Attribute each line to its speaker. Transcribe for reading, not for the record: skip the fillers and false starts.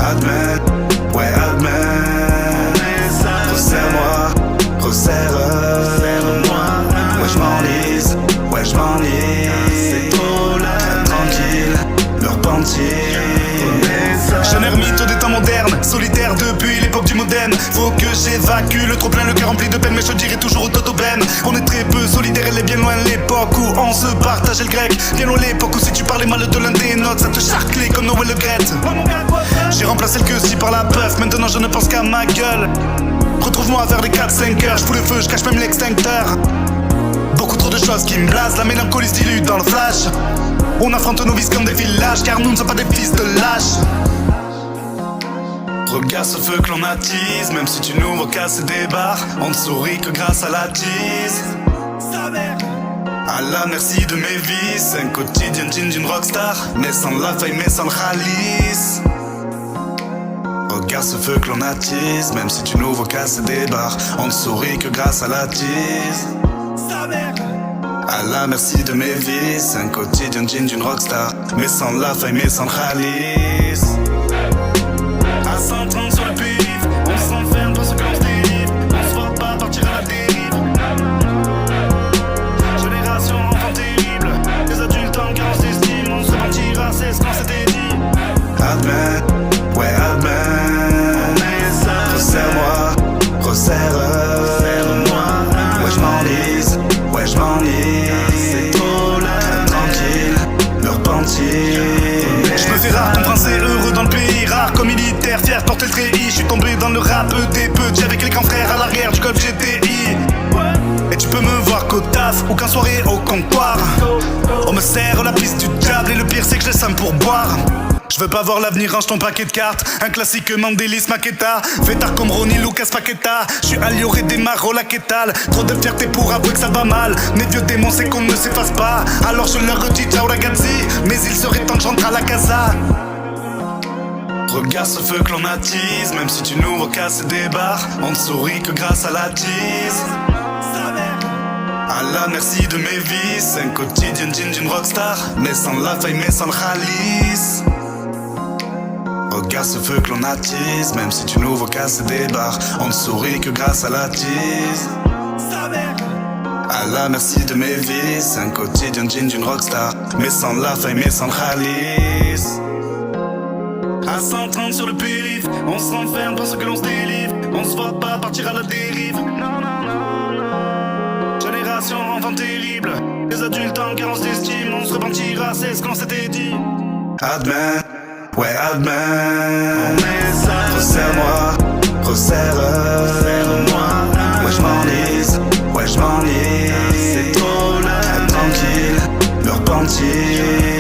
Speaker 1: Admets, ouais admets. Resserre-moi, resserre. Ouais j'm'enlise, ouais j'm'enlise. C'est trop là, tranquille, le repentir. Jeune ermite des temps modernes, solitaire depuis l'époque du modem. Faut que j'évacue le trop plein, le cœur rempli de peine. Mais je dirais toujours au totobène. On est très peu solidaire, elle est bien loin l'époque où on se partageait le grec. Bien loin l'époque où si tu parlais mal de l'un des nôtres, ça te charclait comme Noël Le Grette. J'ai remplacé le que si par la puff, maintenant je ne pense qu'à ma gueule. Retrouve-moi vers les 4-5 heures, je fous le feu, je cache même l'extincteur. Beaucoup trop de choses qui me blasent, la mélancolie se dilue dans le flash. On affronte nos vices comme des villages, car nous ne sommes pas des fils de lâches. Regarde ce feu que l'on attise, même si tu nous casses des barres, on ne sourit que grâce à la tease. À la merci de mes vices, un quotidien digne d'une rockstar, mais sans la faille, mais sans le ralice. Regarde ce feu que l'on attise, même si tu nous casses des barres, on ne sourit que grâce à la tease. À la merci de mes vices, un quotidien digne d'une rockstar, mais sans la faille, mais sans le ralice. À 130 sur le périph', on s'enferme dans ce que l'on se délivre. On se voit pas partir à la dérive. Génération enfant terrible, des adultes en carence d'estime. On se mentira, c'est ce qu'on s'était dit. Admets, ouais admets. Resserre-moi, resserre. Ouais j'm'enlise, ouais j'm'enlise. C'est trop là, tranquille, le repentir. Je me fais rare, ton prince est heureux dans le pays. Rare comme militaire, fier de porter le treillis. Je suis tombé dans le rap des petits avec les grands frères à l'arrière du golf GTI. Et tu peux me voir qu'au taf ou qu'en soirée au comptoir. On me sert la piste du diable et le pire c'est que j'ai ça pour boire. Je veux pas voir l'avenir, range ton paquet de cartes. Un classique Mandélis Maqueta, Vétard comme Ronnie, Lucas Paqueta. J'suis Alioré des Marro la Quétale. Trop de fierté pour avouer que ça va mal. Mes vieux démons c'est qu'on ne s'efface pas. Alors je leur redis ciao ragazzi, mais il serait temps que j'entre à la casa. Regarde ce feu que l'on attise, même si tu nous casses des barres, on ne sourit que grâce à la tease. À la merci de mes vices, un quotidien digne d'une rockstar, mais sans la faille, mais sans le ralice. Regarde ce feu que l'on attise, même si tu nous casses des barres, on ne sourit que grâce à la tease. À la merci de mes vices, un quotidien digne d'une rockstar, mais sans la faille, mais sans le ralice. À 130 sur le périph', on se renferme dans ce que l'on se délivre. On se voit pas partir à la dérive. Génération enfant terrible, des adultes en carence d'estime. On se repentira, c'est ce qu'on s'était dit. Admets, ouais admets. Resserre-moi, resserre. Ouais j'm'enlise, ouais j'm'enlise. C'est trop là, tranquille, le repentir.